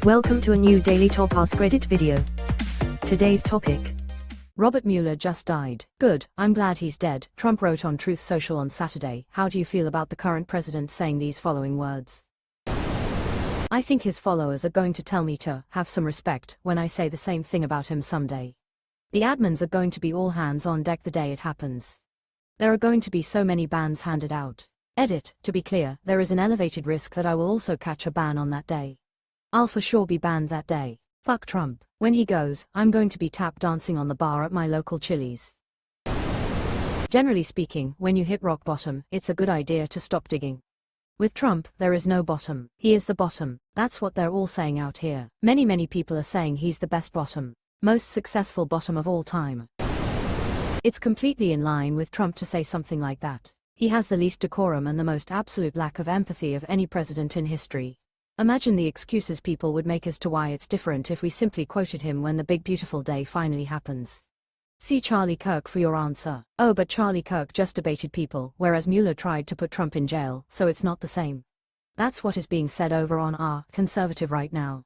Welcome to a new Daily Top Askreddit video. Today's topic. Robert Mueller just died. Good, I'm glad he's dead, Trump wrote on Truth Social on Saturday. How do you feel about the current president saying these following words? I think his followers are going to tell me to have some respect when I say the same thing about him someday. The admins are going to be all hands on deck the day it happens. There are going to be so many bans handed out. Edit, to be clear, there is an elevated risk that I will also catch a ban on that day. I'll for sure be banned that day. Fuck Trump. When he goes, I'm going to be tap dancing on the bar at my local Chili's. Generally speaking, when you hit rock bottom, it's a good idea to stop digging. With Trump, there is no bottom. He is the bottom. That's what they're all saying out here. Many people are saying he's the best bottom. Most successful bottom of all time. It's completely in line with Trump to say something like that. He has the least decorum and the most absolute lack of empathy of any president in history. Imagine the excuses people would make as to why it's different if we simply quoted him when the big beautiful day finally happens. See Charlie Kirk for your answer. Oh, but Charlie Kirk just debated people, whereas Mueller tried to put Trump in jail, so it's not the same. That's what is being said over on our conservative right now.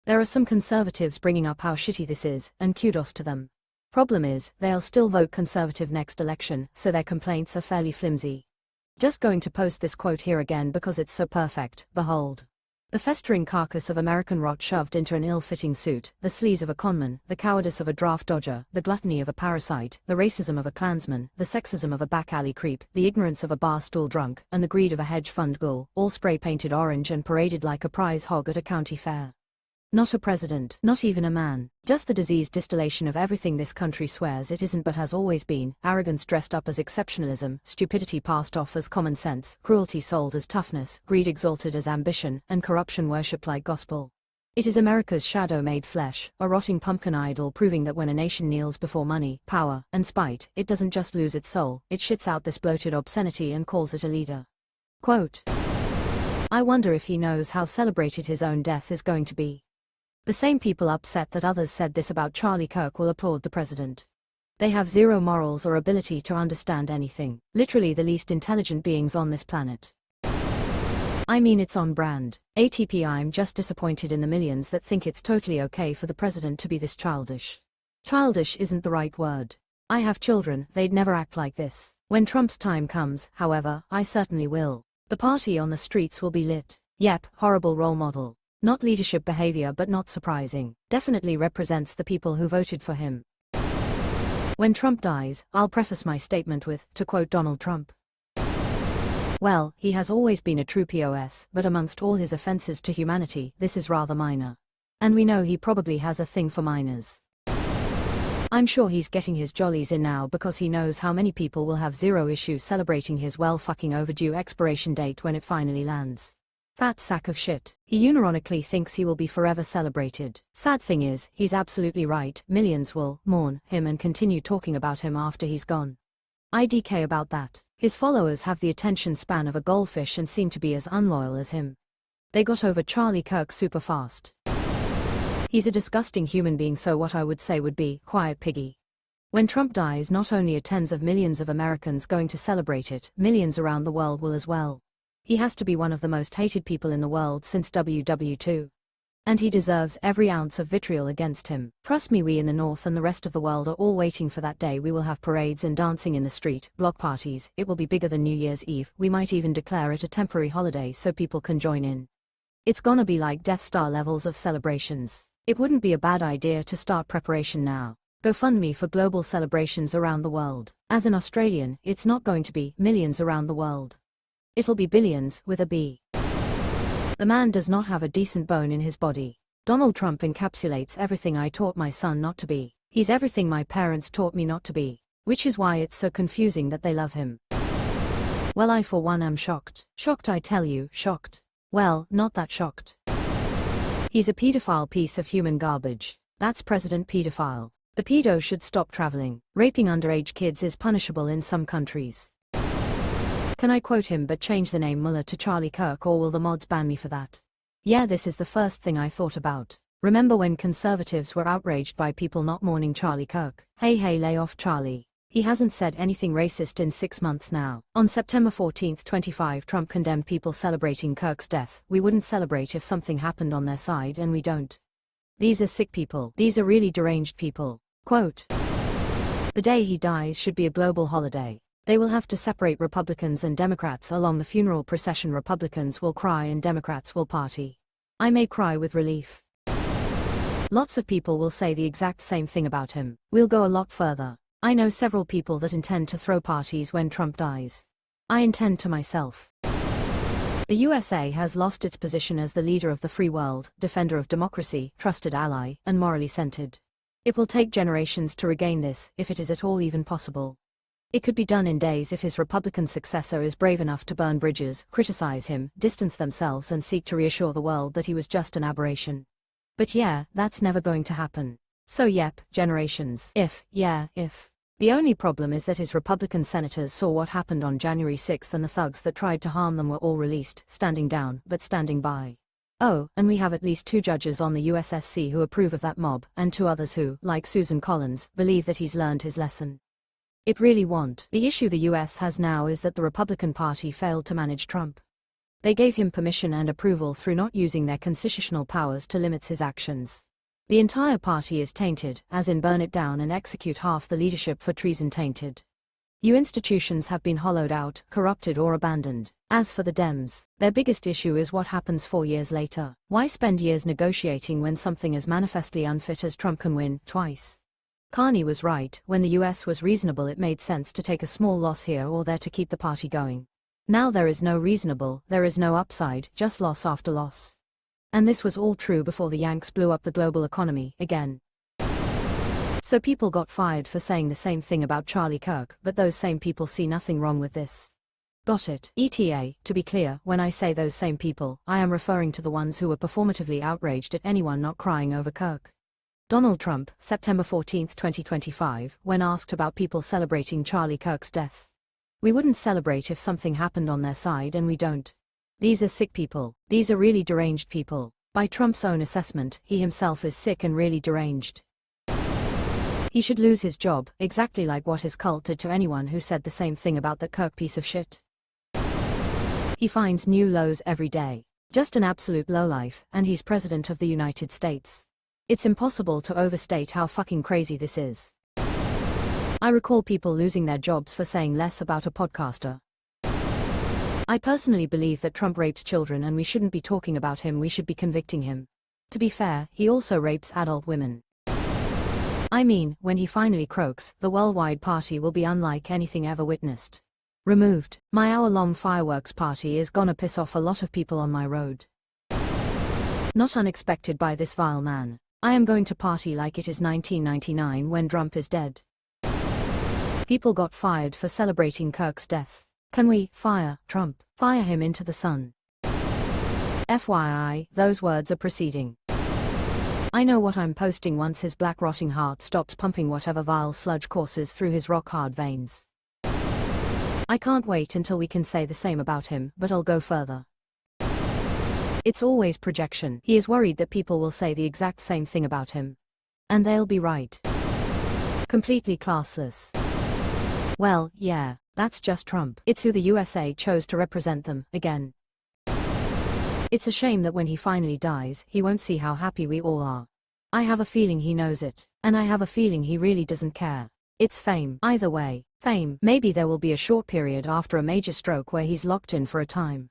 There are some conservatives bringing up how shitty this is, and kudos to them. Problem is, they'll still vote conservative next election, so their complaints are fairly flimsy. Just going to post this quote here again because it's so perfect. Behold. The festering carcass of American rot shoved into an ill-fitting suit, the sleaze of a conman, the cowardice of a draft dodger, the gluttony of a parasite, the racism of a Klansman, the sexism of a back-alley creep, the ignorance of a bar-stool drunk, and the greed of a hedge fund ghoul, all spray-painted orange and paraded like a prize hog at a county fair. Not a president, not even a man, just the diseased distillation of everything this country swears it isn't but has always been: arrogance dressed up as exceptionalism, stupidity passed off as common sense, cruelty sold as toughness, greed exalted as ambition, and corruption worshipped like gospel. It is America's shadow made flesh, a rotting pumpkin idol proving that when a nation kneels before money, power, and spite, it doesn't just lose its soul, it shits out this bloated obscenity and calls it a leader. Quote. I wonder if he knows how celebrated his own death is going to be. The same people upset that others said this about Charlie Kirk will applaud the president. They have zero morals or ability to understand anything, literally the least intelligent beings on this planet. I mean, it's on brand. ATP. I'm just disappointed in the millions that think it's totally okay for the president to be this childish. Childish isn't the right word. I have children, they'd never act like this. When Trump's time comes, however, I certainly will. The party on the streets will be lit. Yep, horrible role model. Not leadership behavior, but not surprising. Definitely represents the people who voted for him. When Trump dies, I'll preface my statement with, to quote Donald Trump. Well, he has always been a true POS, but amongst all his offenses to humanity, this is rather minor. And we know he probably has a thing for minors. I'm sure he's getting his jollies in now because he knows how many people will have zero issue celebrating his well-fucking overdue expiration date when it finally lands. Fat sack of shit. He unironically thinks he will be forever celebrated. Sad thing is, he's absolutely right. Millions will mourn him and continue talking about him after he's gone. IDK about that. His followers have the attention span of a goldfish and seem to be as unloyal as him. They got over Charlie Kirk super fast. He's a disgusting human being, so what I would say would be, quiet piggy. When Trump dies, not only are tens of millions of Americans going to celebrate it, millions around the world will as well. He has to be one of the most hated people in the world since WW2. And he deserves every ounce of vitriol against him. Trust me, we in the North and the rest of the world are all waiting for that day. We will have parades and dancing in the street, block parties, it will be bigger than New Year's Eve, we might even declare it a temporary holiday so people can join in. It's gonna be like Death Star levels of celebrations. It wouldn't be a bad idea to start preparation now. GoFundMe for global celebrations around the world. As an Australian, it's not going to be millions around the world. It'll be billions, with a B. The man does not have a decent bone in his body. Donald Trump encapsulates everything I taught my son not to be. He's everything my parents taught me not to be. Which is why it's so confusing that they love him. Well, I for one am shocked. Shocked, I tell you, shocked. Well, not that shocked. He's a pedophile piece of human garbage. That's President Pedophile. The pedo should stop traveling. Raping underage kids is punishable in some countries. Can I quote him but change the name Mueller to Charlie Kirk, or will the mods ban me for that? Yeah, this is the first thing I thought about. Remember when conservatives were outraged by people not mourning Charlie Kirk? Hey, lay off Charlie. He hasn't said anything racist in 6 months now. On September 14, 25, Trump condemned people celebrating Kirk's death. We wouldn't celebrate if something happened on their side, and we don't. These are sick people. These are really deranged people. Quote, "The day he dies should be a global holiday. They will have to separate Republicans and Democrats along the funeral procession. Republicans will cry and Democrats will party. I may cry with relief. Lots of people will say the exact same thing about him. We'll go a lot further. I know several people that intend to throw parties when Trump dies. I intend to myself." The USA has lost its position as the leader of the free world, defender of democracy, trusted ally, and morally centered. It will take generations to regain this, if it is at all even possible. It could be done in days if his Republican successor is brave enough to burn bridges, criticize him, distance themselves and seek to reassure the world that he was just an aberration. But yeah, that's never going to happen. So yep, generations. If. The only problem is that his Republican senators saw what happened on January 6 and the thugs that tried to harm them were all released, standing down, but standing by. Oh, and we have at least 2 judges on the USSC who approve of that mob, and 2 others who, like Susan Collins, believe that he's learned his lesson. It really won't. The issue the US has now is that the Republican Party failed to manage Trump. They gave him permission and approval through not using their constitutional powers to limit his actions. The entire party is tainted, as in burn it down and execute half the leadership for treason tainted. Institutions have been hollowed out, corrupted or abandoned. As for the Dems, their biggest issue is what happens 4 years later. Why spend years negotiating when something as manifestly unfit as Trump can win twice? Carney was right. When the US was reasonable, it made sense to take a small loss here or there to keep the party going. Now there is no reasonable, there is no upside, just loss after loss. And this was all true before the Yanks blew up the global economy again. So people got fired for saying the same thing about Charlie Kirk, but those same people see nothing wrong with this. Got it? ETA, to be clear, when I say those same people, I am referring to the ones who were performatively outraged at anyone not crying over Kirk. Donald Trump, September 14, 2025, when asked about people celebrating Charlie Kirk's death. We wouldn't celebrate if something happened on their side, and we don't. These are sick people. These are really deranged people. By Trump's own assessment, he himself is sick and really deranged. He should lose his job, exactly like what his cult did to anyone who said the same thing about that Kirk piece of shit. He finds new lows every day. Just an absolute lowlife, and he's President of the United States. It's impossible to overstate how fucking crazy this is. I recall people losing their jobs for saying less about a podcaster. I personally believe that Trump rapes children and we shouldn't be talking about him, we should be convicting him. To be fair, he also rapes adult women. I mean, when he finally croaks, the worldwide party will be unlike anything ever witnessed. Removed. My hour-long fireworks party is gonna piss off a lot of people on my road. Not unexpected by this vile man. I am going to party like it is 1999 when Trump is dead. People got fired for celebrating Kirk's death. Can we fire Trump? Fire him into the sun. FYI, those words are proceeding. I know what I'm posting once his black rotting heart stops pumping whatever vile sludge courses through his rock-hard veins. I can't wait until we can say the same about him, but I'll go further. It's always projection. He is worried that people will say the exact same thing about him. And they'll be right. Completely classless. Well, yeah. That's just Trump. It's who the USA chose to represent them, again. It's a shame that when he finally dies, he won't see how happy we all are. I have a feeling he knows it. And I have a feeling he really doesn't care. It's fame. Either way, fame. Maybe there will be a short period after a major stroke where he's locked in for a time.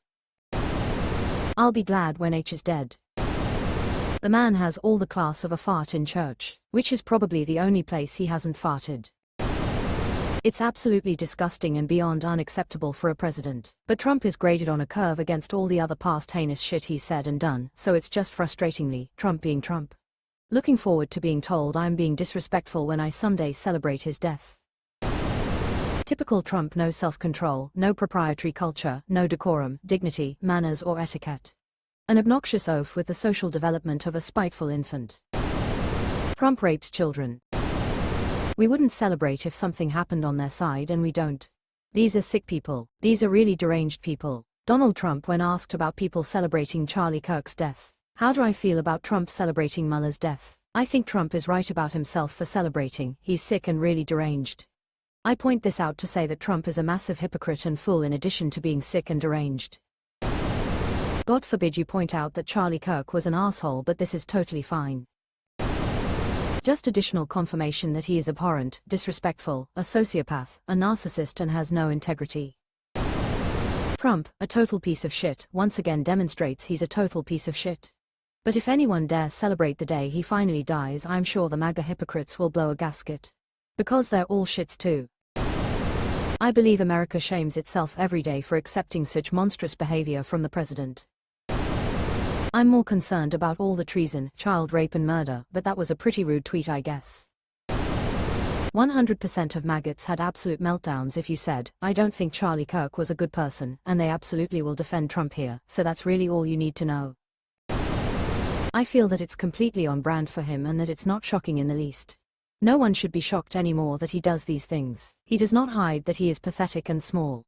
I'll be glad when H is dead. The man has all the class of a fart in church, which is probably the only place he hasn't farted. It's absolutely disgusting and beyond unacceptable for a president. But Trump is graded on a curve against all the other past heinous shit he's said and done, so it's just frustratingly Trump being Trump. Looking forward to being told I'm being disrespectful when I someday celebrate his death. Typical Trump: no self-control, no proprietary culture, no decorum, dignity, manners or etiquette. An obnoxious oaf with the social development of a spiteful infant. Trump rapes children. We wouldn't celebrate if something happened on their side, and we don't. These are sick people. These are really deranged people. Donald Trump when asked about people celebrating Charlie Kirk's death. How do I feel about Trump celebrating Mueller's death? I think Trump is right about himself for celebrating. He's sick and really deranged. I point this out to say that Trump is a massive hypocrite and fool in addition to being sick and deranged. God forbid you point out that Charlie Kirk was an asshole, but this is totally fine. Just additional confirmation that he is abhorrent, disrespectful, a sociopath, a narcissist and has no integrity. Trump, a total piece of shit, once again demonstrates he's a total piece of shit. But if anyone dare celebrate the day he finally dies, I'm sure the MAGA hypocrites will blow a gasket. Because they're all shits too. I believe America shames itself every day for accepting such monstrous behavior from the president. I'm more concerned about all the treason, child rape and murder, but that was a pretty rude tweet, I guess. 100% of maggots had absolute meltdowns if you said, I don't think Charlie Kirk was a good person, and they absolutely will defend Trump here, so that's really all you need to know. I feel that it's completely on brand for him and that it's not shocking in the least. No one should be shocked anymore that he does these things. He does not hide that he is pathetic and small.